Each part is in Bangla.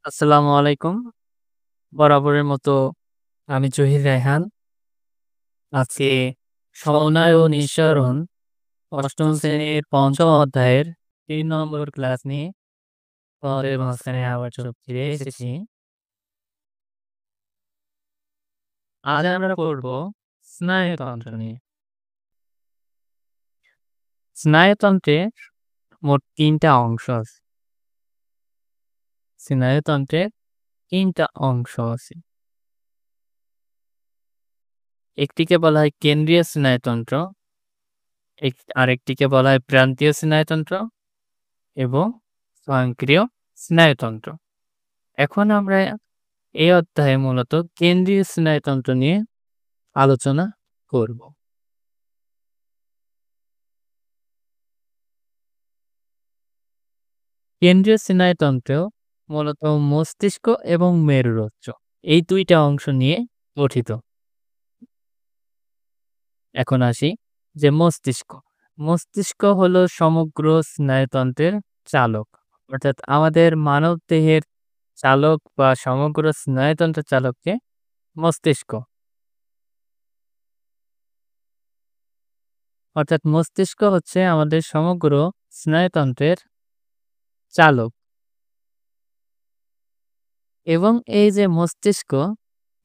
আসসালামু আলাইকুম। বরাবরের মতো আমি জহির রায়হান। আজকে সমন্বয় ও নিঃসরণ ৮ম শ্রেণীর ৫ম অধ্যায়ের ৩ নম্বর ক্লাস নিয়ে তোমাদের মাঝখানে আবার ফিরে এসেছি। আজ আমরা পড়ব স্নায়ুতন্ত্র নিয়ে। স্নায়ুতন্ত্রের মোট ৩ টা অংশ আছে। স্নায়ুতন্ত্রের ৩ টা অংশ আছে। একটিকে বলা হয় কেন্দ্রীয় স্নায়ুতন্ত্র, আরেকটিকে বলা হয় প্রান্তীয় স্নায়ুতন্ত্র এবং স্বয়ংক্রিয় স্নায়ুতন্ত্র। এখন আমরা এই অধ্যায়ে মূলত কেন্দ্রীয় স্নায়ুতন্ত্র নিয়ে আলোচনা করব। কেন্দ্রীয় স্নায়ুতন্ত্র মূলত মস্তিষ্ক এবং মেরুরজ্জ এই ২ টা অংশ নিয়ে গঠিত। এখন আসি যে মস্তিষ্ক। মস্তিষ্ক হলো সমগ্র স্নায়ুতন্ত্রের চালক। অর্থাৎ আমাদের মানবদেহের চালক বা সমগ্র স্নায়ুতন্ত্রের চালককে মস্তিষ্ক। অর্থাৎ মস্তিষ্ক হচ্ছে আমাদের সমগ্র স্নায়ুতন্ত্রের চালক। এবং এই যে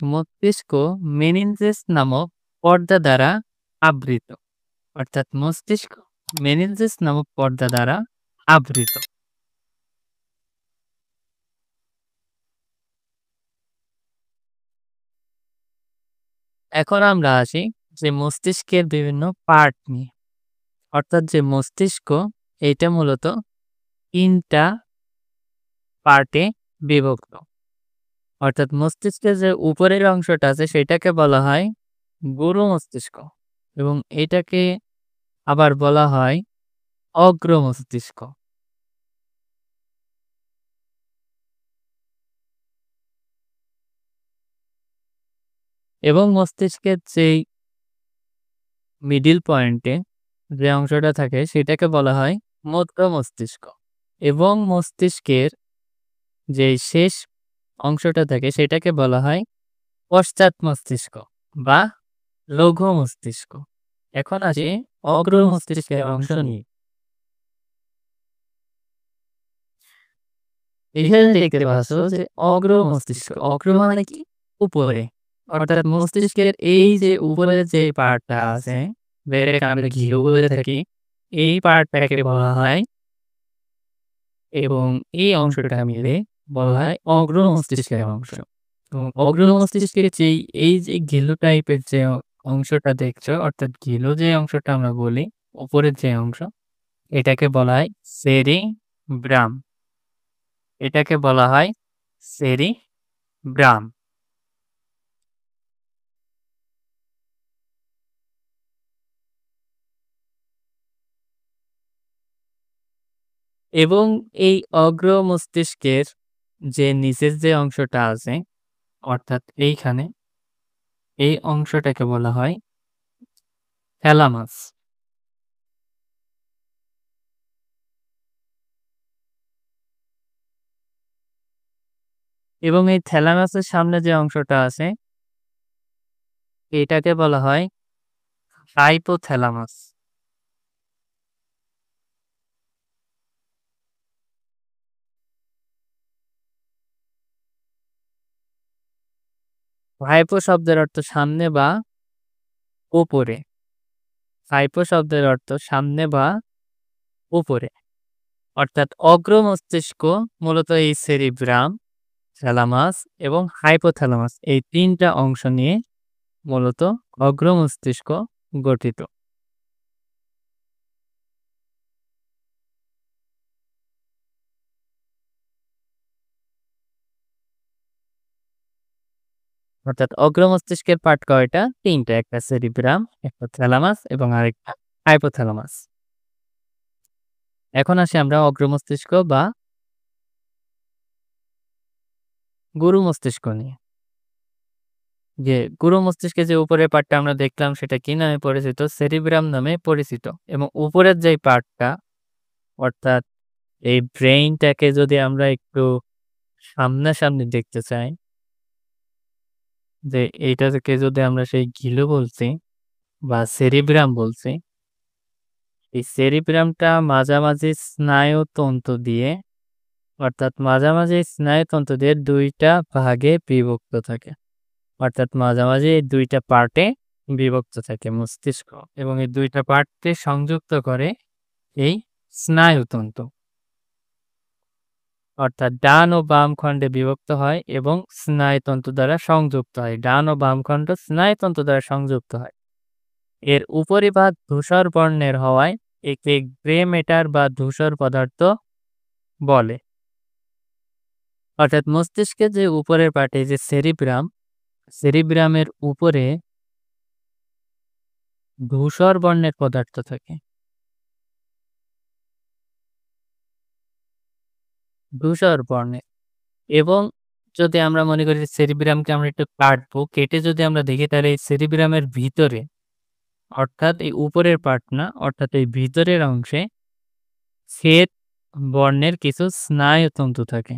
মস্তিষ্ক মেনিনজেস নামক পর্দা দ্বারা আবৃত। অর্থাৎ মস্তিষ্ক মেনিনজেস নামক পর্দা দ্বারা আবৃত। এখন আমরা আসি যে মস্তিষ্কের বিভিন্ন পার্ট নিয়ে। অর্থাৎ যে মস্তিষ্ক এইটা মূলত ৩ টা পার্টে বিভক্ত। অর্থাৎ মস্তিষ্কের যে উপরের অংশটা আছে সেটাকে বলা হয় গুরু মস্তিষ্ক এবং এটাকে আবার বলা হয় অগ্র মস্তিষ্ক। এবং মস্তিষ্কের যেই মিডল পয়েন্টে যে অংশটা থাকে সেটাকে বলা হয় মধ্য মস্তিষ্ক। এবং মস্তিষ্কের যেই শেষ অংশটা থাকে সেটাকে বলা হয় পশ্চাৎ মস্তিষ্ক বা লঘু মস্তিষ্ক। এখন আসি অগ্র মস্তিষ্কের অংশ নিয়ে। এখানে দেখতে পাচ্ছ যে অগ্র মস্তিষ্ক, অগ্র মানে কি? উপরে। অর্থাৎ মস্তিষ্কের এই যে উপরের যে পার্টটা আছে, যেটাকে আমরা ঘিলু বলে থাকি, এই পার্টটাকে বলা হয় এবং এই অংশটা মিলে বলা হয় অগ্র মস্তিষ্কের অংশ। এবং অগ্র মস্তিষ্কের যেই এই যে ঘিলু টাইপের যে অংশটা দেখছো, অর্থাৎ ঘিলু যে অংশটা আমরা বলি, উপরের যে অংশ, এটাকে বলা হয় সেরিব্রাম। এটাকে বলা হয় সেরিব্রাম। এবং এই অগ্র মস্তিষ্কের যে নিচের যে অংশটা আছে, অর্থাৎ এইখানে, এই অংশটাকে বলা হয় থ্যালামাস। এবং এই থ্যালামাসের সামনে যে অংশটা আছে, এটাকে বলা হয় হাইপোথ্যালামাস। হাইপো শব্দের অর্থ সামনে বা উপরে। হাইপো শব্দের অর্থ সামনে বা উপরে। অর্থাৎ অগ্র মস্তিষ্ক মূলত এই সেরিব্রাম, থ্যালামাস এবং হাইপোথ্যালামাস এই ৩ টা অংশ নিয়ে মূলত অগ্র মস্তিষ্ক গঠিত। অর্থাৎ অগ্র মস্তিষ্কের পার্ট কয়টা? ৩ টা। একটা সেরিব্রাম, একটা থ্যালামাস এবং আরেকটা হাইপোথ্যালামাস। এখন আসি আমরা অগ্র মস্তিষ্ক বা গুরু মস্তিষ্ক নিয়ে। যে গুরু মস্তিষ্কের যে উপরের পার্টটা আমরা দেখলাম সেটা কি নামে পরিচিত? সেরিব্রাম নামে পরিচিত। এবং উপরের যেই পার্টটা, অর্থাৎ এই ব্রেইনটাকে যদি আমরা একটু সামনাসামনি দেখতে চাই যে এইটাকে যদি আমরা সেই ঘিলু বলছি বা সেরিব্রাম বলছি, এই সেরিব্রামটা মাঝামাঝি স্নায়ুতন্তু দিয়ে অর্থাৎ মাঝামাঝি স্নায়ুতন্তু দিয়ে ২ টা ভাগে বিভক্ত থাকে। অর্থাৎ মাঝামাঝি এই ২ টা পার্টে বিভক্ত থাকে মস্তিষ্ক এবং এই ২ টা পার্টকে সংযুক্ত করে এই স্নায়ুতন্তু। অর্থাৎ ডান ও বাম খণ্ডে বিভক্ত হয় এবং স্নায়ুতন্তু দ্বারা সংযুক্ত হয়। ডান ও বাম খণ্ড স্নায়ুতন্তু দ্বারা সংযুক্ত হয়। এর উপরিভাগ ধূসর বর্ণের হওয়ায় একে গ্রে ম্যাটার বা ধূসর পদার্থ বলে। অর্থাৎ মস্তিষ্কের যে উপরের পার্টে যে সেরিব্রাম, সেরিব্রামের উপরে ধূসর বর্ণের পদার্থ থাকে। ধূসর বর্ণের এবং যদি আমরা মনে করি সেরিব্রামকে আমরা একটু কাটবো, কেটে যদি আমরা দেখি তাহলে এই সেরিব্রামের ভিতরে অর্থাৎ এই উপরের পার্ট না, অর্থাৎ এই ভিতরের অংশে শ্বেত বর্ণের কিছু স্নায়ুতন্তু থাকে।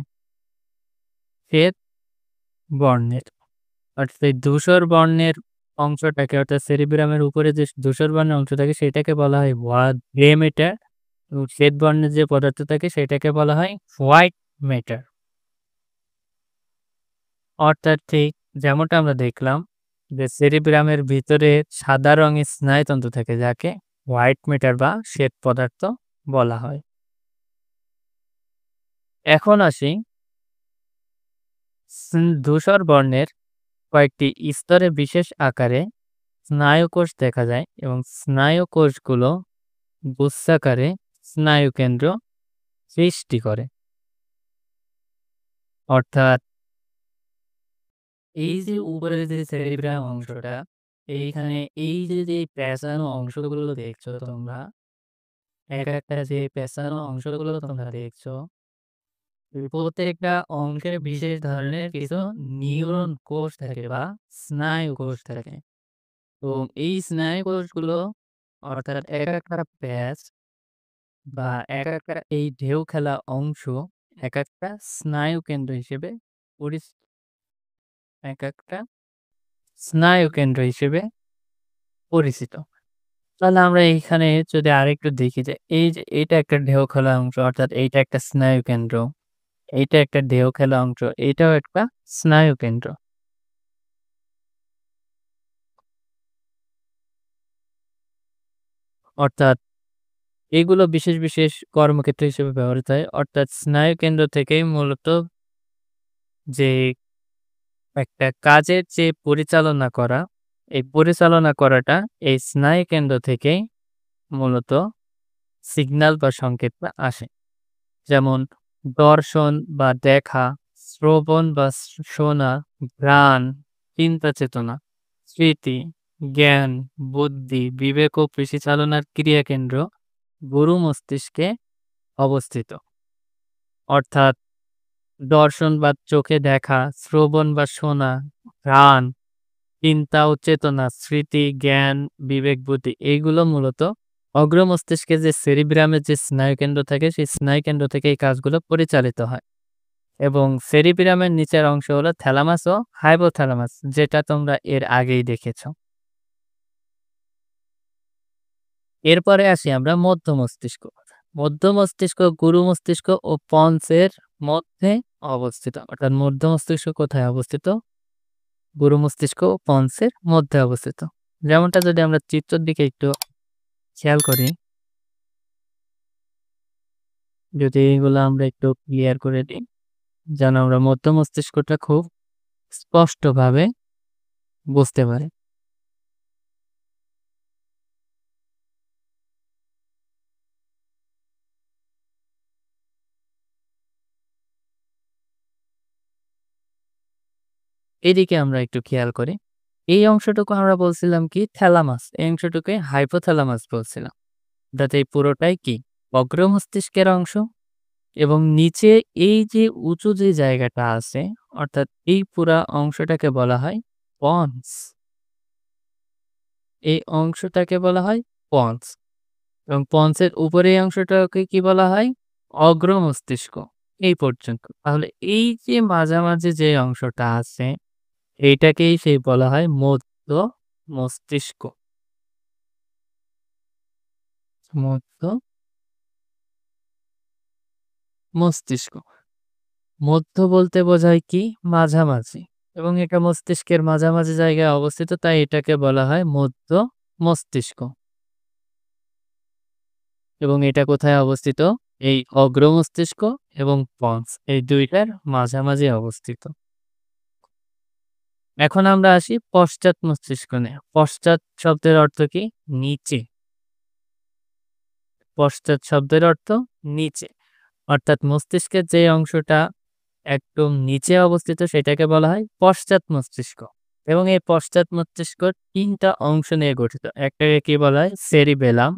শ্বেত বর্ণের অর্থাৎ এই ধূসর বর্ণের অংশটাকে অর্থাৎ সেরিব্রামের উপরে যে ধূসর বর্ণের অংশ থাকে সেটাকে বলা হয় গ্রে ম্যাটার এবং শ্বেত বর্ণের যে পদার্থ থাকে সেটাকে বলা হয় হোয়াইট ম্যাটার। অর্থাৎ ঠিক যেমনটা আমরা দেখলাম যে সেরিব্রামের ভিতরে সাদা রঙের স্নায়ুতন্তু থাকে যাকে হোয়াইট ম্যাটার বা শ্বেত পদার্থ বলা হয়। এখন আসি ধূসর বর্ণের কয়েকটি স্তরে বিশেষ আকারে স্নায়ুকোষ দেখা যায় এবং স্নায়ুকোষগুলো গুচ্ছাকারে স্নায়ুকেন্দ্র সৃষ্টি করে। অর্থাৎ এই যে উপরের যে সেরিব্রাম অংশটা, এইখানে এই যে পেঁচানো অংশগুলো দেখছো তোমরা, এক একটা যে পেঁচানো অংশগুলো তোমরা দেখছো, প্রত্যেকটা অংশের বিশেষ ধরনের কিছু নিউরন কোষ থাকে বা স্নায়ু কোষ থাকে। তো এই স্নায়ু কোষগুলো অর্থাৎ এক একটা প্যাচ বা এক একটা এই ঢেউ খেলা অংশ এক একটা স্নায়ু কেন্দ্র হিসেবে পরিচিত। এক একটা স্নায়ু কেন্দ্র হিসেবে পরিচিত। তাহলে আমরা এইখানে যদি আরেকটু দেখি যে এই যে এইটা একটা ঢেউ খেলা অংশ অর্থাৎ এইটা একটা স্নায়ু কেন্দ্র, এইটা একটা ঢেউ খেলা অংশ, এইটাও একটা স্নায়ু কেন্দ্র। অর্থাৎ এগুলো বিশেষ কর্মক্ষেত্র হিসেবে ব্যবহৃত হয়। অর্থাৎ স্নায়ু কেন্দ্র থেকেই মূলত যে একটা কাজের যে পরিচালনা করা, এই পরিচালনা করাটা এই স্নায়ু কেন্দ্র থেকেই মূলত সিগন্যাল বা সংকেতটা আসে। যেমন দর্শন বা দেখা, শ্রবণ বা শোনা, ঘ্রাণ, চিন্তা চেতনা, স্মৃতি, জ্ঞান, বুদ্ধি, বিবেক ও পেশি ক্রিয়া কেন্দ্র গুরু মস্তিষ্কে অবস্থিত। অর্থাৎ দর্শন বা চোখে দেখা, শ্রবণ বা শোনা, ঘ্রাণ, চিন্তা ও চেতনা, স্মৃতি, জ্ঞান, বিবেক, বুদ্ধি এইগুলো মূলত অগ্র মস্তিষ্কে যে সেরিব্রামের যে স্নায়ুকেন্দ্র থাকে সেই স্নায়ুকেন্দ্র থেকে এই কাজগুলো পরিচালিত হয়। এবং সেরিব্রামের নিচের অংশ হলো থ্যালামাস ও হাইপোথ্যালামাস, যেটা তোমরা এর আগেই দেখেছ। এরপরে আসি আমরা মধ্য মস্তিষ্ক। মধ্য মস্তিষ্ক গুরু মস্তিষ্ক ও পন্সের মধ্যে অবস্থিত। অর্থাৎ মধ্য মস্তিষ্ক কোথায় অবস্থিত? গুরু মস্তিষ্ক ও পন্সের মধ্যে অবস্থিত। যেমনটা যদি আমরা চিত্রের দিকে একটু খেয়াল করি, যদি এগুলো আমরা একটু ক্লিয়ার করে দিই, যেন আমরা মধ্য মস্তিষ্কটা খুব স্পষ্টভাবে বুঝতে পারি। এদিকে আমরা একটু খেয়াল করি। এই অংশটুকু আমরা বলছিলাম কি থ্যালামাস, এই অংশটুকুকে হাইপোথ্যালামাস বলছিলাম। অর্থাৎ এই পুরোটাই কি অগ্র মস্তিষ্কের অংশ এবং নিচে এই যে উঁচু যে জায়গাটা আছে অর্থাৎ এই পুরা অংশটাকে বলা হয় পন্স। এই অংশটাকে বলা হয় পন্স এবং পন্সের উপরে এই অংশটাকে কি বলা হয়? অগ্র মস্তিষ্ক। এই পর্যন্ত। তাহলে এই যে মাঝামাঝি যে অংশটা আছে এইটাকেই সেই বলা হয় মধ্য মস্তিষ্ক। মধ্য মস্তিষ্ক। মধ্য বলতে বোঝায় কি? মাঝামাঝি এবং এটা মস্তিষ্কের মাঝামাঝি জায়গায় অবস্থিত তাই এটাকে বলা হয় মধ্য মস্তিষ্ক। এবং এটা কোথায় অবস্থিত? এই অগ্র মস্তিষ্ক এবং পন্স এই ২ টার মাঝামাঝি অবস্থিত। এখন আমরা আসি পশ্চাৎ মস্তিষ্ক নিয়ে। পশ্চাৎ শব্দের অর্থ কি? নিচে। পশ্চাৎ শব্দের অর্থ নিচে। অর্থাৎ মস্তিষ্কের যে অংশটা একদম নিচে অবস্থিত সেটাকে বলা হয় পশ্চাৎ মস্তিষ্ক। এবং এই পশ্চাৎ মস্তিষ্ক ৩ টা অংশ নিয়ে গঠিত। একটাকে কি বলা হয়? সেরিবেলাম,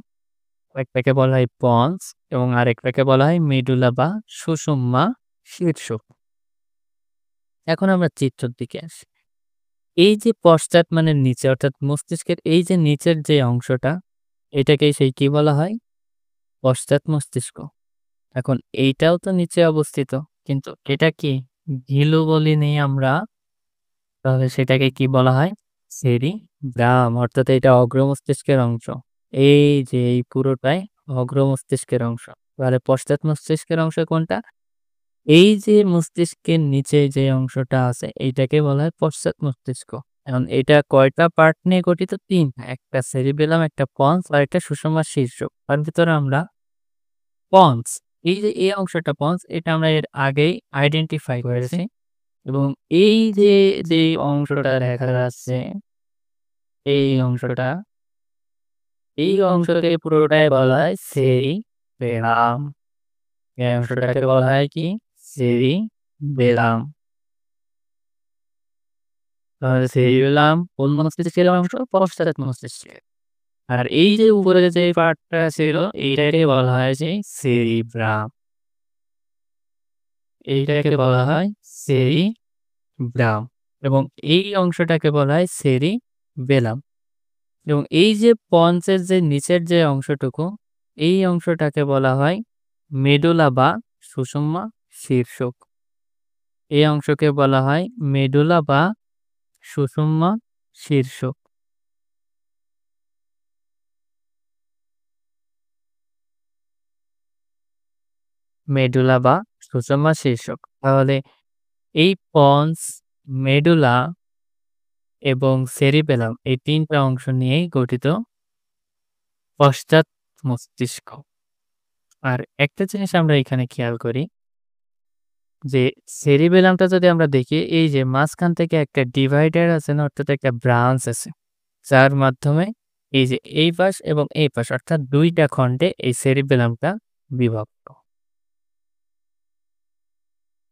একটাকে বলা হয় পন্স এবং আরেকটাকে বলা হয় মেডুলা বা সুষুম্না শীর্ষ। এখন আমরা চিত্রের দিকে আসি। এই যে পশ্চাৎ মানে নিচে অর্থাৎ মস্তিষ্কের এই যে নিচের যে অংশটা এটাকেই সেই কি বলা হয়? পশ্চাৎ মস্তিষ্ক। এখন এইটাও তো নিচে অবস্থিত। কিন্তু এটা কি? ঘিলু বলিনি আমরা, তাহলে সেটাকে কি বলা হয়? সেরিব্রাম অর্থাৎ এটা অগ্র মস্তিষ্কের অংশ। এই যে এই পুরোটাই অগ্র মস্তিষ্কের অংশ। তাহলে পশ্চাৎ মস্তিষ্কের অংশ কোনটা? এই যে মস্তিষ্কের নিচে যে অংশটা আছে এইটাকে বলা হয় পশ্চাৎ মস্তিষ্ক। এখন এটা কয়টা পার্ট নিয়ে গঠিত? ৩ টা। একটা সেরিবেলাম, একটা পন্স আর একটা সুষুম্না শীর্ষ। তার ভিতরে আমরা পন্স, এই যে এই অংশটা পন্স এটা আমরা এর আগেই আইডেন্টিফাই করেছি এবং এই যে, যে অংশটা দেখা যাচ্ছে এই অংশটা, এই অংশকে পুরোটাই বলা হয় সেরিবেলাম। এই অংশটাকে বলা হয় কি? সেরিবেলাম। তাহলে সেরিবেলাম কোন মস্তিষ্কের অংশ? পশ্চাৎ মস্তিষ্কের। আর এই যে উপরে যে পার্টটা ছিল এইটাকে বলা হয় যে সেরিব্রাম। এইটাকে বলা হয় সেরিব্রাম এবং এই অংশটাকে বলা হয় সেরিবেলাম। এবং এই যে পন্সের যে নিচের যে অংশটুকু এই অংশটাকে বলা হয় মেডুলা বা সুষুম্না শীর্ষক। এই অংশকে বলা হয় মেডুলা বা সুষুম্না শীর্ষক। মেডুলা বা সুষুম্না শীর্ষক। তাহলে এই পন্স, মেডুলা এবং সেরিবেলাম এই ৩ টা অংশ নিয়েই গঠিত পশ্চাৎ মস্তিষ্ক। আর একটা জিনিস আমরা এখানে খেয়াল করি যে সেরিবেলামটা যদি আমরা দেখি এই যে মাঝখান থেকে একটা ডিভাইডার আছে না অর্থাৎ একটা ব্রাঞ্চ আছে। যার মাধ্যমে এই যে এই পাশ এবং এই পাশ অর্থাৎ ২ টা খণ্ডে এই সেরিবেলামটা বিভক্ত।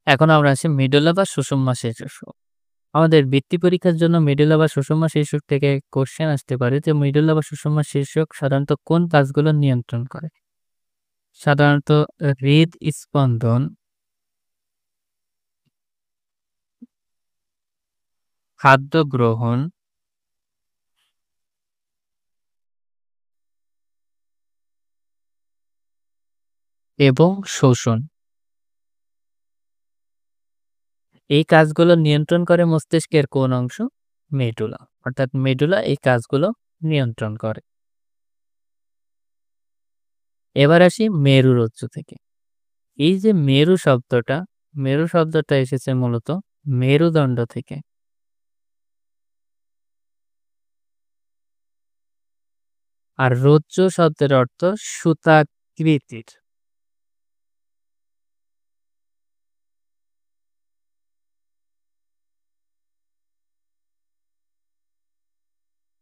এখন আমরা আসি মেডুলা বা সুষুম্না শীর্ষক। আমাদের বৃত্তি পরীক্ষার জন্য মেডুলা বা সুষুম্না শীর্ষক থেকে কোশ্চেন আসতে পারে যে মেডুলা বা সুষুম্না শীর্ষক সাধারণত কোন কাজগুলো নিয়ন্ত্রণ করে? সাধারণত হৃদস্পন্দন, খাদ্য গ্রহণ এবং শোষণ। এই কাজগুলো নিয়ন্ত্রণ করে মস্তিষ্কের কোন অংশ? মেডুলা। অর্থাৎ মেডুলা এই কাজগুলো নিয়ন্ত্রণ করে। এবার আসি মেরুরজ্জু থেকে। এই যে মেরু শব্দটা এসেছে মূলত মেরুদণ্ড থেকে। আর রজ্জু শব্দের অর্থ সুতাকৃতির।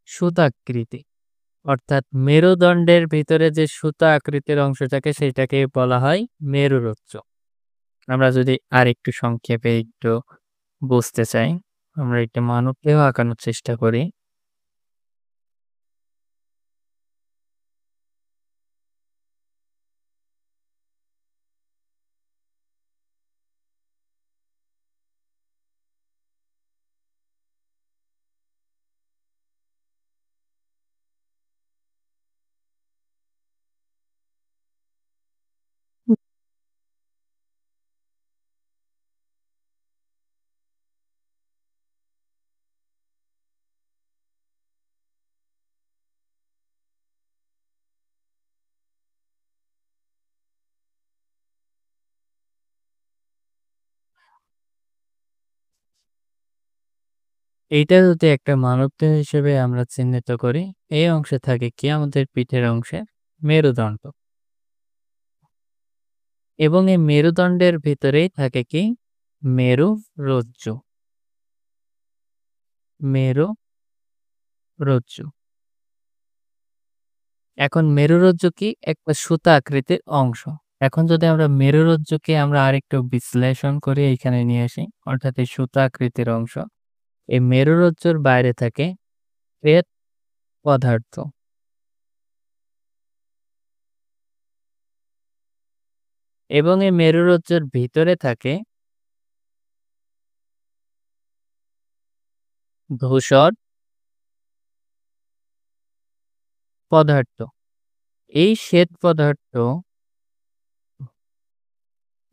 সুতাকৃতি। অর্থাৎ মেরুদণ্ডের ভিতরে যে সুতা আকৃতির অংশটাকে সেটাকে বলা হয় মেরুরজ্জু। আমরা যদি আরেকটু সংক্ষেপে একটু বুঝতে চাই, আমরা একটা মানবদেহ আঁকানোর চেষ্টা করি। এইটা যদি একটা মানবদেহ হিসেবে আমরা চিহ্নিত করি, এই অংশে থাকে কি আমাদের পিঠের অংশে মেরুদণ্ড এবং এই মেরুদণ্ডের ভিতরেই থাকে কি মেরুরজ্জু। মেরুরজ্জু। এখন মেরুরজ্জু কি একটা সুতা আকৃতির অংশ। এখন যদি আমরা মেরুরজ্জুকে আমরা আরেকটু বিশ্লেষণ করে এইখানে নিয়ে আসি, অর্থাৎ এই সুতা আকৃতির অংশ। এই মেরুরজ্জুর বাইরে থাকে শ্বেত পদার্থ এবং এই মেরুরজ্জুর ভিতরে থাকে ধূসর পদার্থ। এই শ্বেত পদার্থ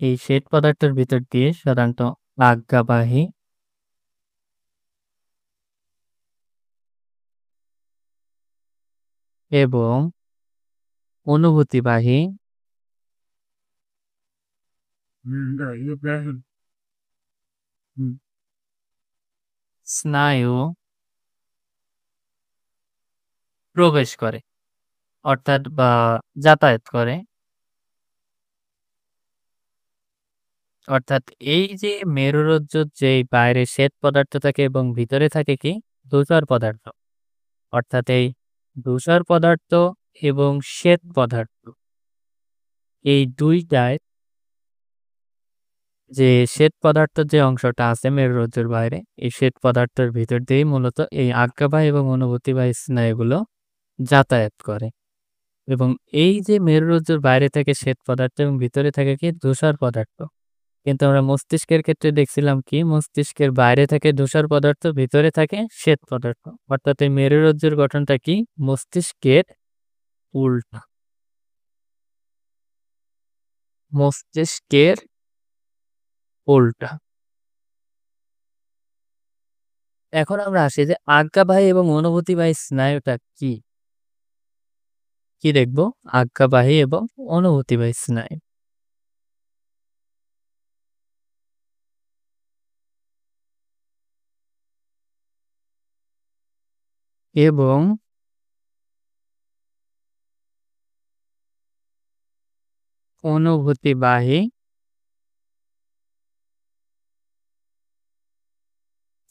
এই শ্বেত পদার্থের ভিতর দিয়ে সাধারণত আজ্ঞাবাহী এবং অনুভূতিবাহী স্নায়ু প্রবেশ করে, অর্থাৎ বা যাতায়াত করে। অর্থাৎ এই যে মেরুরজ্জুর যেই বাইরে শ্বেত পদার্থ থাকে এবং ভিতরে থাকে কি ধূসর পদার্থ। অর্থাৎ এই ধূসর পদার্থ এবং শ্বেত পদার্থ এই ২ টায় যে শ্বেত পদার্থের যে অংশটা আছে মেরুরজ্জুর বাইরে, এই শ্বেত পদার্থের ভিতর দিয়েই মূলত এই আজ্ঞাবাহী এবং অনুভূতিবাহী স্নায়ুগুলো যাতায়াত করে। এবং এই যে মেরুরজ্জুর বাইরে থাকে শ্বেত পদার্থ এবং ভিতরে থাকে কি ধূসর পদার্থ। কিন্তু আমরা মস্তিষ্কের ক্ষেত্রে দেখছিলাম কি মস্তিষ্কের বাইরে থাকে ধূসর পদার্থ, ভিতরে থাকে শ্বেত পদার্থ। অর্থাৎ এই মেরুরজ্জুর গঠনটা কি মস্তিষ্কের উল্টা। মস্তিষ্কের উল্টা। এখন আমরা আসি যে আজ্ঞাবাহী এবং অনুভূতিবাহী স্নায়ুটা কি? কি দেখব? আজ্ঞাবাহী এবং অনুভূতিবাহী স্নায়ু। এবং অনুভূতিবাহী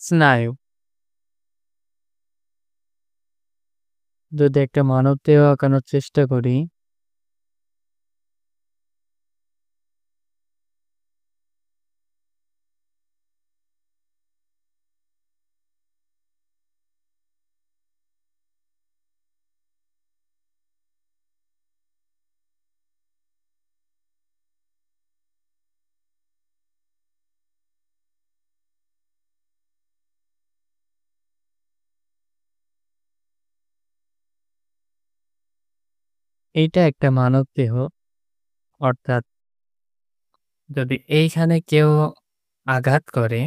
স্নায়ু। যদি একটা মানবদেহ আঁকানোর চেষ্টা করি, এইটা একটা মানবদেহ। অর্থাৎ যদি এইখানে কেউ আঘাত করে,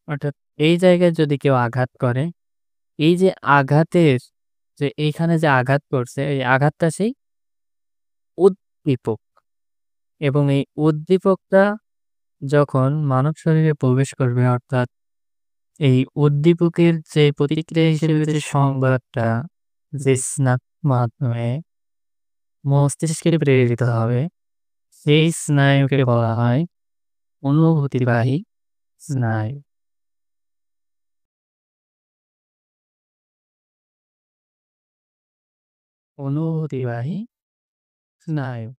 অর্থাৎ এই জায়গায় যদি কেউ আঘাত করে, এই যে আঘাতের যে এইখানে যে আঘাত করছে, এই আঘাতটা সেই উদ্দীপক এবং এই উদ্দীপকটা যখন মানব শরীরে প্রবেশ করবে, অর্থাৎ এই উদ্দীপকের যে প্রতিক্রিয়া হিসেবে যে সংবাদটা যে স্নায়ুর মাধ্যমে মস্তিষ্কে প্রেরিত হবে, সেই স্নায়ুকে বলা হয় অনুভূতিবাহী স্নায়ু। অনুভূতিবাহী স্নায়ু।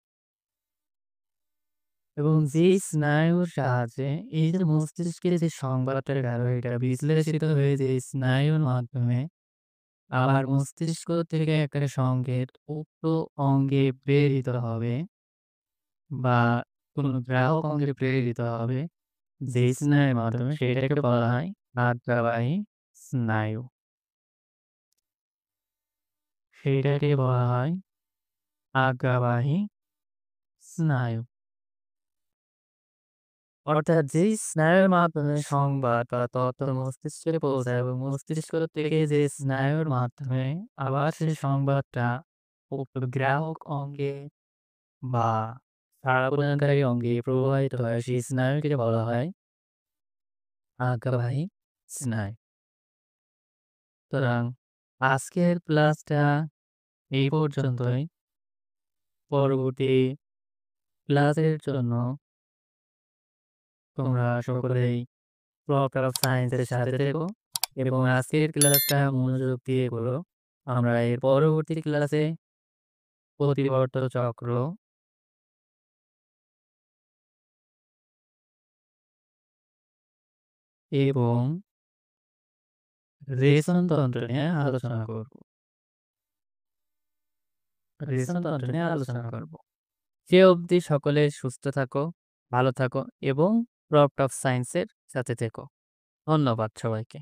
এবং যেই স্নায়ুর সাহায্যে এই যে মস্তিষ্কের যে সংবাদটা গেল এটা বিশ্লেষিত হয়ে যে স্নায়ুর মাধ্যমে আবার মস্তিষ্ক থেকে একটা সংকেত উক্ত অঙ্গে প্রেরিত হবে বা কোনো গ্রাহক অঙ্গে প্রেরিত হবে, যে স্নায়ুর মাধ্যমে সেটাকে বলা হয় আজ্ঞাবাহী স্নায়ু। সেটাকে বলা হয় আজ্ঞাবাহী স্নায়ু। অর্থাৎ যেই স্নায়ুর মাধ্যমে সংবাদ বা তথ্য মস্তিষ্কে পৌঁছায় এবং মস্তিষ্ক থেকে যে স্নায়ুর মাধ্যমে আবার সেই সংবাদটা উক্ত গ্রাহক অঙ্গে বা সাড়া প্রদানকারী অঙ্গে প্রবাহিত হয়, সেই স্নায়ুকে বলা হয় আজ্ঞাবাহী স্নায়ু। সুতরাং আজকের ক্লাসটা এই পর্যন্তই। পরবর্তী ক্লাসের জন্য তোমরা সকলেই প্রপার অফ সায়েন্সের সাথে থেকো এবং আজকের ক্লাসটা মনোযোগ দিয়ে করো। আমরা এর পরবর্তী ক্লাসে প্রতিবর্ত চক্র এবং রেশনতন্ত্র নিয়ে আলোচনা করব। সে অবধি সকলে সুস্থ থাকো, ভালো থাকো এবং প্রপার অফ সায়েন্সের সাথে থেকো। ধন্যবাদ সবাইকে।